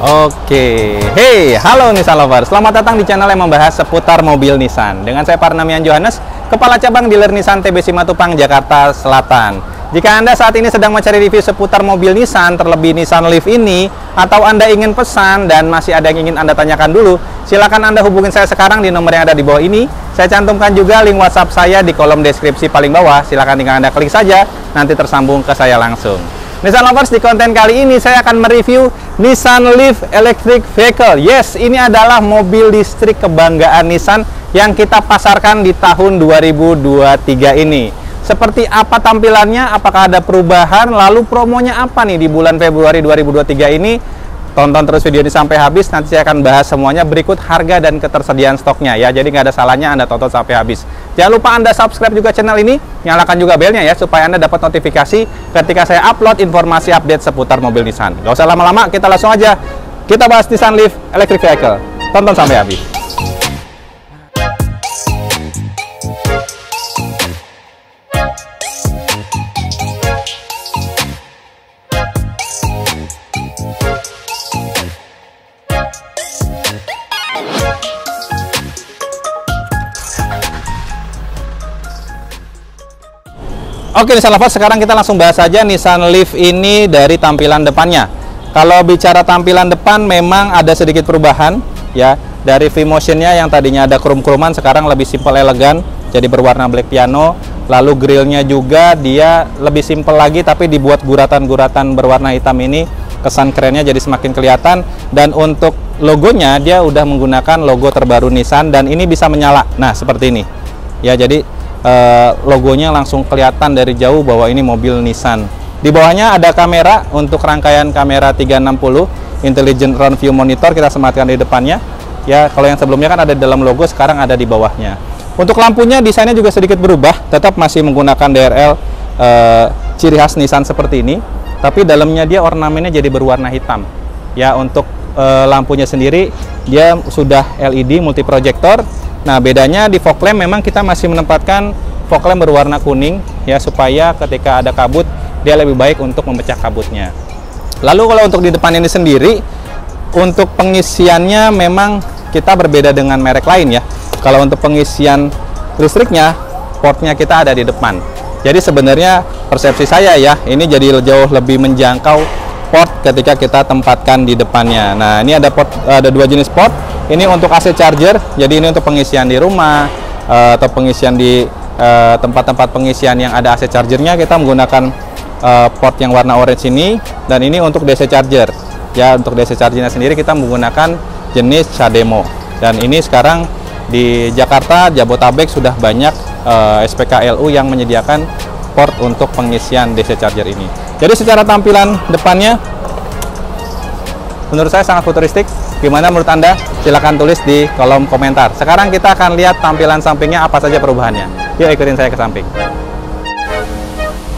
Oke, hey, halo Nissan Lovers. Selamat datang di channel yang membahas seputar mobil Nissan. Dengan saya Parnamian Johannes, Kepala Cabang Dealer Nissan TB Simatupang, Jakarta Selatan. Jika Anda saat ini sedang mencari review seputar mobil Nissan, terlebih Nissan Leaf ini, atau Anda ingin pesan dan masih ada yang ingin Anda tanyakan dulu, silakan Anda hubungin saya sekarang di nomor yang ada di bawah ini. Saya cantumkan juga link WhatsApp saya di kolom deskripsi paling bawah. Silakan tinggal Anda klik saja, nanti tersambung ke saya langsung. Nissan Lovers, di konten kali ini saya akan mereview Nissan Leaf Electric Vehicle. Yes, ini adalah mobil listrik kebanggaan Nissan yang kita pasarkan di tahun 2023 ini. Seperti apa tampilannya, apakah ada perubahan, lalu promonya apa nih di bulan Februari 2023 ini? Tonton terus video ini sampai habis, nanti saya akan bahas semuanya berikut harga dan ketersediaan stoknya ya. Jadi nggak ada salahnya Anda tonton sampai habis. Jangan lupa Anda subscribe juga channel ini, nyalakan juga belnya ya, supaya Anda dapat notifikasi ketika saya upload informasi update seputar mobil Nissan. Gak usah lama-lama, kita langsung aja kita bahas Nissan Leaf Electric Vehicle. Tonton sampai habis. Oke Nissan Lovers, sekarang kita langsung bahas saja Nissan Leaf ini dari tampilan depannya. Kalau bicara tampilan depan memang ada sedikit perubahan ya. Dari V-motionnya yang tadinya ada krum-kruman sekarang lebih simple elegan, jadi berwarna black piano. Lalu grillnya juga dia lebih simple lagi tapi dibuat guratan-guratan berwarna hitam ini. Kesan kerennya jadi semakin kelihatan. Dan untuk logonya dia udah menggunakan logo terbaru Nissan dan ini bisa menyala. Nah seperti ini ya, jadi logonya langsung kelihatan dari jauh bahwa ini mobil Nissan. Di bawahnya ada kamera untuk rangkaian kamera 360 Intelligent Round View Monitor, kita sematkan di depannya ya. Kalau yang sebelumnya kan ada di dalam logo, sekarang ada di bawahnya. Untuk lampunya desainnya juga sedikit berubah, tetap masih menggunakan DRL ciri khas Nissan seperti ini, tapi dalamnya dia ornamennya jadi berwarna hitam ya. Untuk lampunya sendiri dia sudah LED multi projector. Nah bedanya di fog lamp memang kita masih menempatkan fog lamp berwarna kuning ya, supaya ketika ada kabut dia lebih baik untuk memecah kabutnya. Lalu kalau untuk di depan ini sendiri, untuk pengisiannya memang kita berbeda dengan merek lain ya. Kalau untuk pengisian listriknya, portnya kita ada di depan. Jadi sebenarnya persepsi saya ya, ini jadi jauh lebih menjangkau port ketika kita tempatkan di depannya. Nah ini ada port, ada dua jenis port. Ini untuk AC charger, jadi ini untuk pengisian di rumah atau pengisian di tempat-tempat pengisian yang ada AC chargernya, kita menggunakan port yang warna orange ini. Dan ini untuk DC charger ya. Untuk DC chargernya sendiri kita menggunakan jenis CHAdeMO. Dan ini sekarang di Jakarta, Jabotabek sudah banyak SPKLU yang menyediakan port untuk pengisian DC charger ini. Jadi secara tampilan depannya menurut saya sangat futuristik. Gimana menurut Anda? Silahkan tulis di kolom komentar. Sekarang kita akan lihat tampilan sampingnya apa saja perubahannya. Yuk ikutin saya ke samping.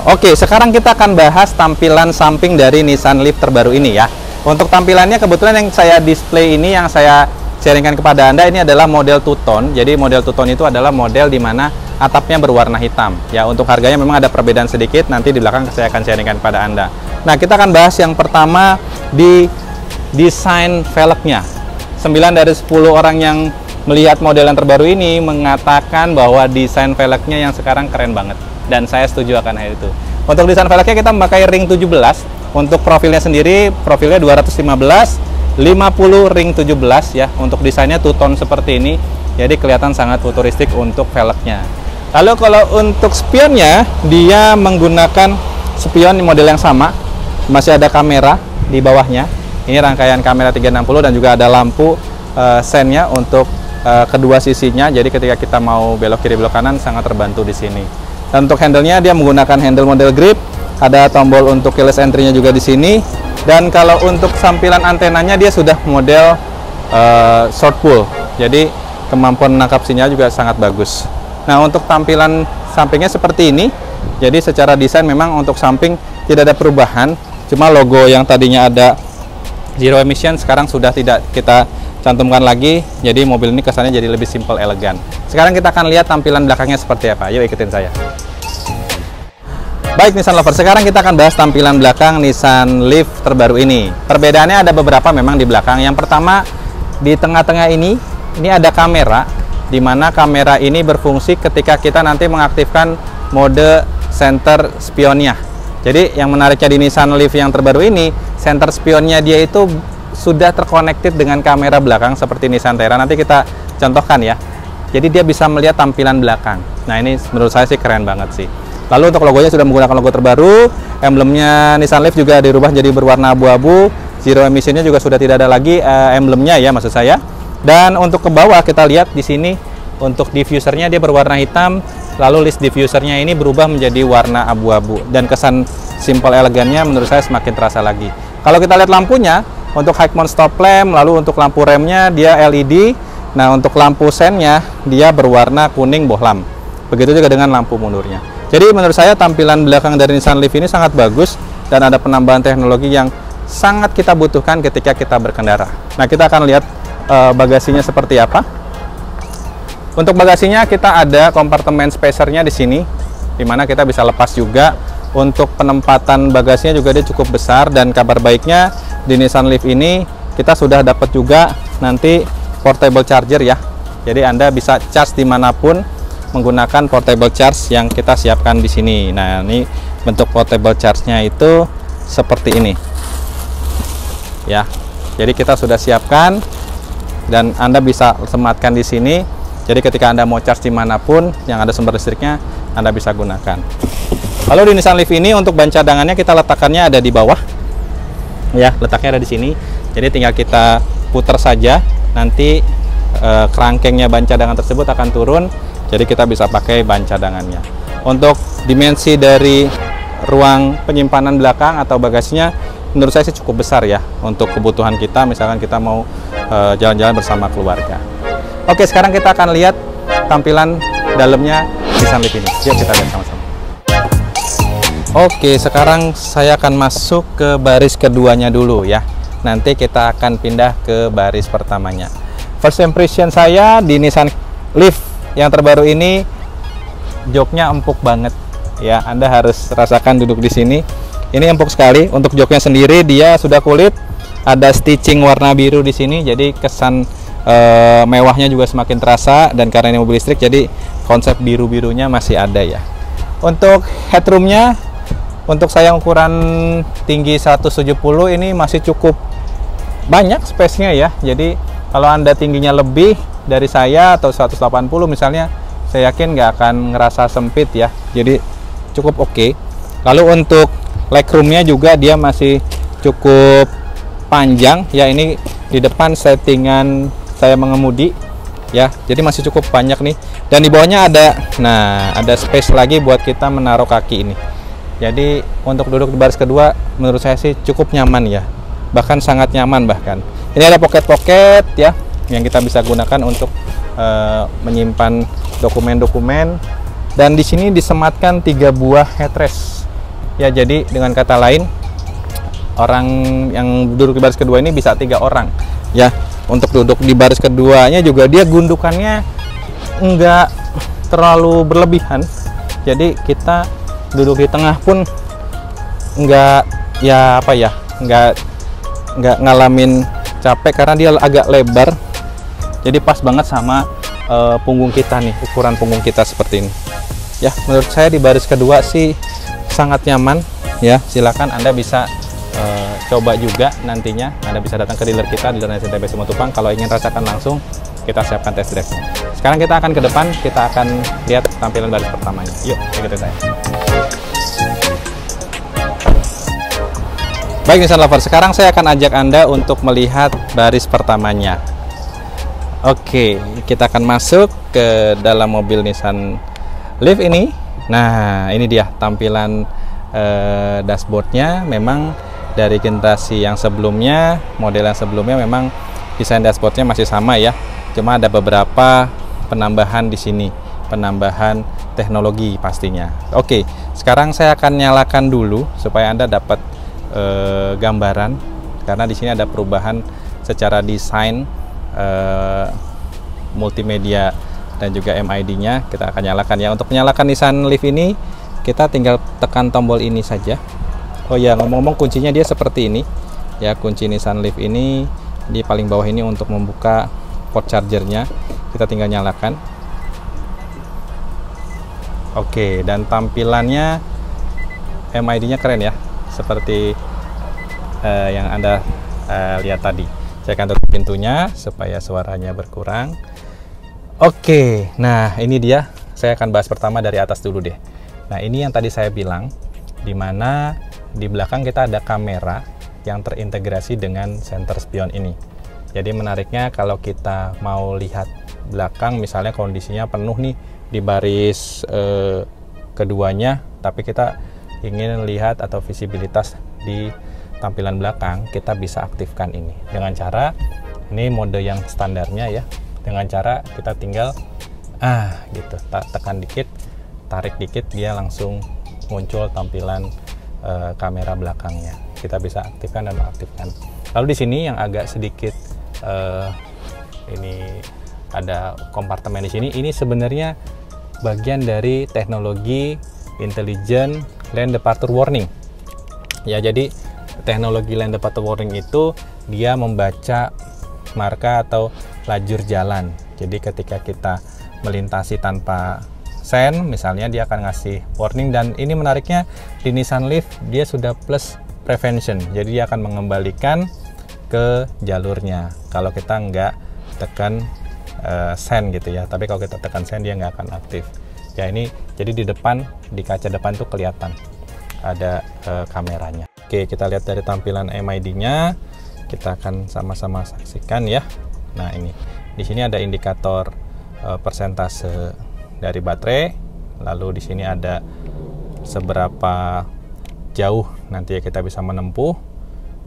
Oke, sekarang kita akan bahas tampilan samping dari Nissan Leaf terbaru ini ya. Untuk tampilannya kebetulan yang saya display ini, yang saya sharingkan kepada Anda, ini adalah model two-tone. Jadi model two-tone itu adalah model di mana atapnya berwarna hitam ya. Untuk harganya memang ada perbedaan sedikit, nanti di belakang saya akan sharingkan kepada Anda. Nah kita akan bahas yang pertama di desain velgnya. 9 dari 10 orang yang melihat model yang terbaru ini mengatakan bahwa desain velgnya yang sekarang keren banget, dan saya setuju akan hal itu. Untuk desain velgnya kita memakai ring 17. Untuk profilnya sendiri, profilnya 215 50 ring 17 ya. Untuk desainnya two-tone seperti ini, jadi kelihatan sangat futuristik untuk velgnya. Lalu kalau untuk spionnya, dia menggunakan spion model yang sama, masih ada kamera di bawahnya. Ini rangkaian kamera 360 dan juga ada lampu sennya untuk kedua sisinya. Jadi ketika kita mau belok kiri belok kanan sangat terbantu di sini. Dan untuk handle-nya dia menggunakan handle model grip, ada tombol untuk keyless entry-nya juga di sini. Dan kalau untuk tampilan antenanya dia sudah model short pull. Jadi kemampuan menangkap sinyal juga sangat bagus. Nah untuk tampilan sampingnya seperti ini. Jadi secara desain memang untuk samping tidak ada perubahan. Cuma logo yang tadinya ada zero emission sekarang sudah tidak kita cantumkan lagi. Jadi mobil ini kesannya jadi lebih simple elegan. Sekarang kita akan lihat tampilan belakangnya seperti apa. Yuk ikutin saya. Baik Nissan Lover, sekarang kita akan bahas tampilan belakang Nissan Leaf terbaru ini. Perbedaannya ada beberapa memang di belakang. Yang pertama, di tengah-tengah ini ada kamera, di mana kamera ini berfungsi ketika kita nanti mengaktifkan mode center spionnya. Jadi yang menariknya di Nissan Leaf yang terbaru ini, center spionnya dia itu sudah terkonektif dengan kamera belakang seperti Nissan Terra. Nanti kita contohkan ya. Jadi dia bisa melihat tampilan belakang. Nah ini menurut saya sih keren banget sih. Lalu untuk logonya sudah menggunakan logo terbaru, emblemnya Nissan Leaf juga dirubah jadi berwarna abu-abu, zero emissionnya juga sudah tidak ada lagi emblemnya ya maksud saya. Dan untuk ke bawah kita lihat di sini untuk diffusernya dia berwarna hitam, lalu list diffusernya ini berubah menjadi warna abu-abu dan kesan simple elegannya menurut saya semakin terasa lagi. Kalau kita lihat lampunya, untuk high mount stop lamp, lalu untuk lampu remnya dia LED. Nah untuk lampu sennya dia berwarna kuning bohlam. Begitu juga dengan lampu mundurnya. Jadi menurut saya tampilan belakang dari Nissan Leaf ini sangat bagus dan ada penambahan teknologi yang sangat kita butuhkan ketika kita berkendara. Nah kita akan lihat bagasinya seperti apa. Untuk bagasinya kita ada kompartemen spacernya di sini, dimana kita bisa lepas juga. Untuk penempatan bagasinya juga dia cukup besar dan kabar baiknya di Nissan Leaf ini kita sudah dapat juga nanti portable charger ya. Jadi Anda bisa charge dimanapun menggunakan portable charge yang kita siapkan di sini. Nah, ini bentuk portable charge-nya itu seperti ini. Ya. Jadi kita sudah siapkan dan Anda bisa sematkan di sini. Jadi ketika Anda mau charge dimanapun yang ada sumber listriknya, Anda bisa gunakan. Lalu di Nissan Leaf ini untuk ban cadangannya kita letakkannya ada di bawah. Ya, letaknya ada di sini. Jadi tinggal kita putar saja, nanti kerangkengnya ban cadangan tersebut akan turun. Jadi kita bisa pakai ban cadangannya. Untuk dimensi dari ruang penyimpanan belakang atau bagasinya menurut saya sih cukup besar ya untuk kebutuhan kita, misalkan kita mau jalan-jalan bersama keluarga. Oke, sekarang kita akan lihat tampilan dalamnya Nissan Leaf ini. Yuk kita lihat sama-sama. Oke, sekarang saya akan masuk ke baris keduanya dulu ya. Nanti kita akan pindah ke baris pertamanya. First impression saya di Nissan Leaf yang terbaru ini, joknya empuk banget ya. Anda harus rasakan duduk di sini. Ini empuk sekali. Untuk joknya sendiri dia sudah kulit, ada stitching warna biru di sini. Jadi kesan mewahnya juga semakin terasa, dan karena ini mobil listrik jadi konsep biru-birunya masih ada ya. Untuk headroomnya, untuk saya ukuran tinggi 170 ini masih cukup banyak space-nya ya. Jadi kalau Anda tingginya lebih dari saya atau 180 misalnya, saya yakin nggak akan ngerasa sempit ya. Jadi cukup oke. Lalu untuk legroomnya juga dia masih cukup panjang ya. Ini di depan settingan saya mengemudi ya, jadi masih cukup banyak nih. Dan di bawahnya ada space lagi buat kita menaruh kaki ini. Jadi untuk duduk di baris kedua menurut saya sih cukup nyaman ya, bahkan sangat nyaman bahkan. Ini ada pocket-pocket ya yang kita bisa gunakan untuk menyimpan dokumen-dokumen, dan di sini disematkan 3 buah headrest ya. Jadi dengan kata lain, orang yang duduk di baris kedua ini bisa 3 orang ya. Untuk duduk di baris keduanya juga dia gundukannya enggak terlalu berlebihan, jadi kita duduk di tengah pun enggak ngalamin capek karena dia agak lebar. Jadi pas banget sama punggung kita nih, ukuran punggung kita seperti ini. Ya, menurut saya di baris kedua sih sangat nyaman ya. Silakan Anda bisa coba juga nantinya. Anda bisa datang ke dealer kita, dealer Nissan TBC Simatupang. Kalau ingin rasakan langsung, kita siapkan test drive. Sekarang kita akan ke depan, kita akan lihat tampilan baris pertamanya. Yuk, ikuti saya. Baik Nissan Lover, sekarang saya akan ajak Anda untuk melihat baris pertamanya. Oke, kita akan masuk ke dalam mobil Nissan Leaf ini. Nah, ini dia tampilan dashboardnya. Memang dari generasi yang sebelumnya, model yang sebelumnya memang desain dashboardnya masih sama ya. Cuma ada beberapa penambahan di sini, penambahan teknologi pastinya. Oke, sekarang saya akan nyalakan dulu supaya Anda dapat gambaran, karena di sini ada perubahan secara desain multimedia dan juga MID-nya. Kita akan nyalakan ya. Untuk menyalakan Nissan Leaf ini kita tinggal tekan tombol ini saja. Oh ya, ngomong-ngomong, kuncinya dia seperti ini ya. Kunci Nissan Leaf ini di paling bawah ini untuk membuka port chargernya. Kita tinggal nyalakan. Oke, dan tampilannya MID-nya keren ya, seperti yang Anda lihat tadi. Saya akan tutup pintunya supaya suaranya berkurang. Oke, nah ini dia. Saya akan bahas pertama dari atas dulu deh. Nah, ini yang tadi saya bilang, dimana di belakang kita ada kamera yang terintegrasi dengan center spion ini. Jadi menariknya kalau kita mau lihat belakang, misalnya kondisinya penuh nih di baris keduanya, tapi kita ingin lihat atau visibilitas di tampilan belakang, kita bisa aktifkan ini dengan cara, ini mode yang standarnya ya, dengan cara kita tinggal gitu, tekan dikit, tarik dikit, dia langsung muncul tampilan kamera belakangnya. Kita bisa aktifkan dan aktifkan. Lalu di sini yang agak sedikit ini ada kompartemen di sini. Ini sebenarnya bagian dari teknologi intelligent lane departure warning. Ya, jadi teknologi lane departure warning itu dia membaca marka atau lajur jalan. Jadi ketika kita melintasi tanpa sen, misalnya dia akan ngasih warning. Dan ini menariknya di Nissan Leaf dia sudah plus prevention, jadi dia akan mengembalikan ke jalurnya kalau kita nggak tekan sen gitu ya. Tapi kalau kita tekan sen dia nggak akan aktif ya. Ini jadi di depan, di kaca depan tuh kelihatan ada kameranya. Oke, kita lihat dari tampilan MID-nya, kita akan sama-sama saksikan ya. Nah, ini di sini ada indikator persentase dari baterai, lalu di sini ada seberapa jauh nanti ya kita bisa menempuh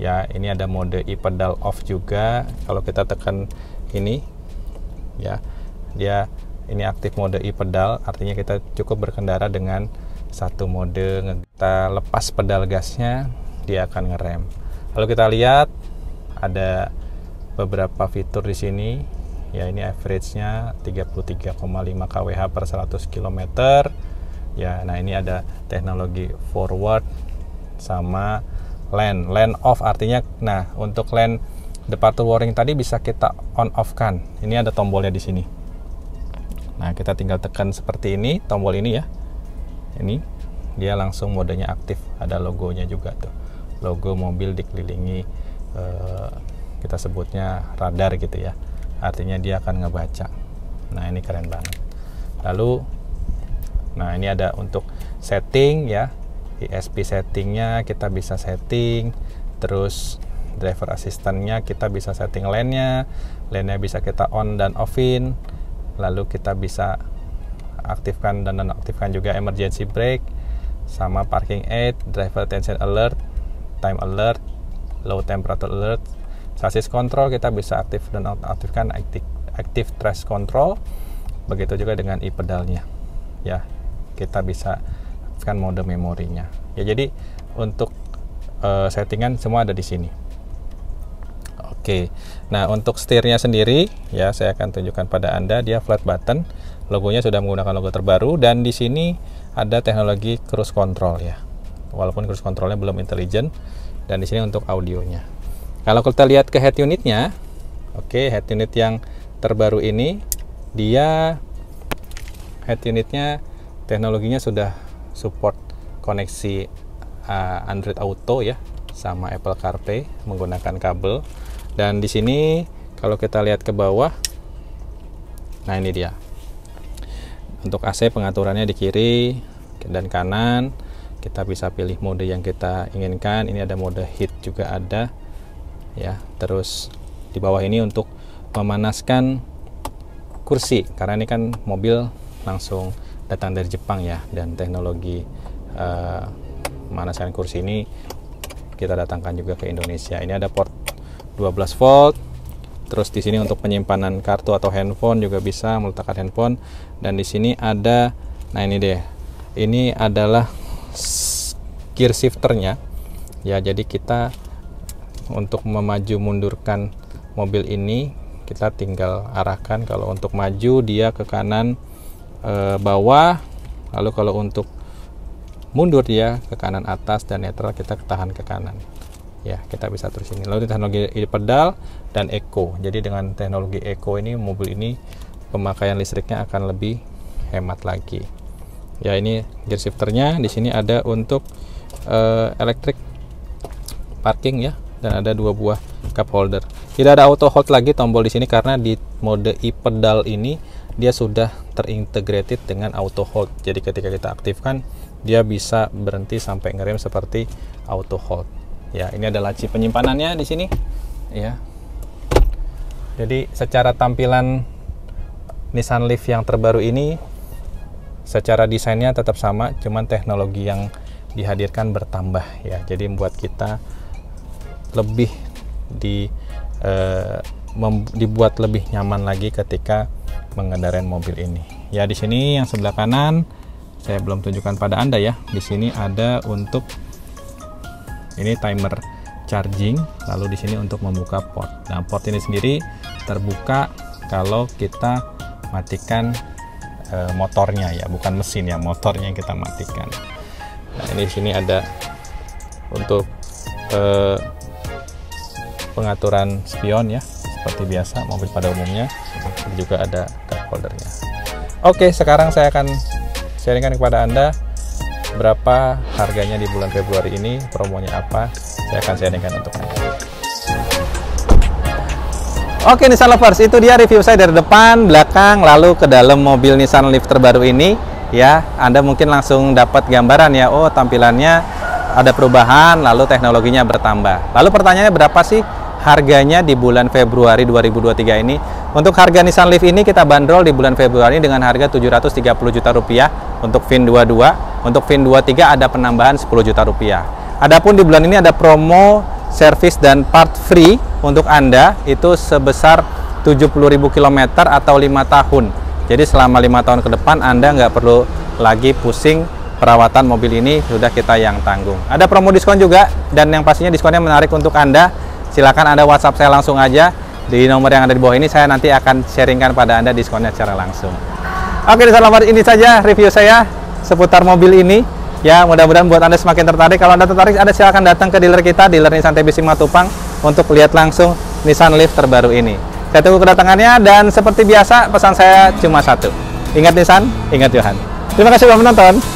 ya. Ini ada mode e-pedal off juga. Kalau kita tekan ini ya, dia ini aktif mode e-pedal, artinya kita cukup berkendara dengan satu mode. Kita lepas pedal gasnya, dia akan ngerem. Lalu kita lihat ada beberapa fitur di sini ya. Ini average-nya 33,5 kWh per 100 km ya. Nah, ini ada teknologi forward sama lane off, artinya nah untuk lane departure warning tadi bisa kita on off kan. Ini ada tombolnya di sini. Nah, kita tinggal tekan seperti ini, tombol ini ya. Ini dia langsung modenya aktif, ada logonya juga tuh. Logo mobil dikelilingi kita sebutnya radar gitu ya. Artinya dia akan ngebaca. Nah, ini keren banget. Lalu nah, ini ada untuk setting ya. ESP settingnya kita bisa setting. Terus driver assistant-nya kita bisa setting lane-nya bisa kita on dan off-in. Lalu kita bisa aktifkan dan nonaktifkan juga emergency brake sama parking aid, driver attention alert, time alert, low temperature alert. Chassis control kita bisa aktif dan aktifkan active traction control. Begitu juga dengan e-pedalnya ya, kita bisa aktifkan mode memorinya ya. Jadi untuk settingan semua ada di sini. Oke, nah untuk setirnya sendiri ya, saya akan tunjukkan pada Anda, dia flat button, logonya sudah menggunakan logo terbaru, dan di sini ada teknologi cruise control ya, walaupun cruise controlnya belum intelligent. Dan di sini untuk audionya. Kalau kita lihat ke head unitnya, oke, head unit yang terbaru ini, dia head unitnya teknologinya sudah support koneksi Android Auto ya, sama Apple CarPlay menggunakan kabel. Dan di sini kalau kita lihat ke bawah, nah ini dia. Untuk AC pengaturannya di kiri dan kanan, kita bisa pilih mode yang kita inginkan. Ini ada mode heat juga ada ya. Terus di bawah ini untuk memanaskan kursi, karena ini kan mobil langsung datang dari Jepang ya, dan teknologi memanaskan kursi ini kita datangkan juga ke Indonesia. Ini ada port 12 volt. Terus di sini untuk penyimpanan kartu atau handphone juga bisa meletakkan handphone. Dan di sini ada, nah ini deh, ini adalah gear shifternya ya. Jadi kita untuk memaju mundurkan mobil ini kita tinggal arahkan. Kalau untuk maju dia ke kanan bawah, lalu kalau untuk mundur dia ke kanan atas, dan netral kita ketahan ke kanan. Ya, kita bisa terus ini. Lalu teknologi pedal dan eco. Jadi dengan teknologi eco ini, mobil ini pemakaian listriknya akan lebih hemat lagi. Ya, ini gear shifternya. Di sini ada untuk electric parking ya, dan ada 2 buah cup holder. Tidak ada auto hold lagi tombol di sini karena di mode e-pedal ini dia sudah terintegrated dengan auto hold. Jadi ketika kita aktifkan, dia bisa berhenti sampai ngerem seperti auto hold. Ya, ini ada laci penyimpanannya di sini. Ya. Jadi secara tampilan Nissan Leaf yang terbaru ini, secara desainnya tetap sama, cuman teknologi yang dihadirkan bertambah ya. Jadi membuat kita lebih dibuat lebih nyaman lagi ketika mengendarai mobil ini. Ya, di sini yang sebelah kanan saya belum tunjukkan pada Anda ya. Di sini ada untuk ini timer charging, lalu di sini untuk membuka port. Nah, port ini sendiri terbuka kalau kita matikan motornya ya, bukan mesin ya, motornya yang kita matikan. Nah, ini di sini ada untuk pengaturan spion ya, seperti biasa mobil pada umumnya. Juga ada cup holdernya. Oke, sekarang saya akan sharingkan kepada Anda berapa harganya di bulan Februari ini, promonya apa, saya akan sharingkan untuk Anda. Oke Nissan Lovers, itu dia review saya dari depan, belakang, lalu ke dalam mobil Nissan Leaf terbaru ini ya. Anda mungkin langsung dapat gambaran ya, oh tampilannya ada perubahan, lalu teknologinya bertambah. Lalu pertanyaannya, berapa sih harganya di bulan Februari 2023 ini? Untuk harga Nissan Leaf ini kita bandrol di bulan Februari dengan harga 730 juta rupiah untuk VIN 22. Untuk VIN 23 ada penambahan 10 juta rupiah. Adapun di bulan ini ada promo service dan part free untuk Anda itu sebesar 70.000 km atau 5 tahun. Jadi selama 5 tahun ke depan Anda nggak perlu lagi pusing perawatan mobil ini, sudah kita yang tanggung. Ada promo diskon juga, dan yang pastinya diskonnya menarik untuk Anda. Silakan Anda WhatsApp saya langsung aja di nomor yang ada di bawah ini. Saya nanti akan sharingkan pada Anda diskonnya secara langsung. Oke, ini saja review saya seputar mobil ini. Ya, mudah-mudahan buat Anda semakin tertarik. Kalau Anda tertarik, Anda silakan datang ke dealer kita, dealer Nissan TBC Matupang, untuk lihat langsung Nissan Leaf terbaru ini. Saya tunggu kedatangannya, dan seperti biasa pesan saya cuma satu. Ingat Nissan, ingat Johan. Terima kasih sudah menonton.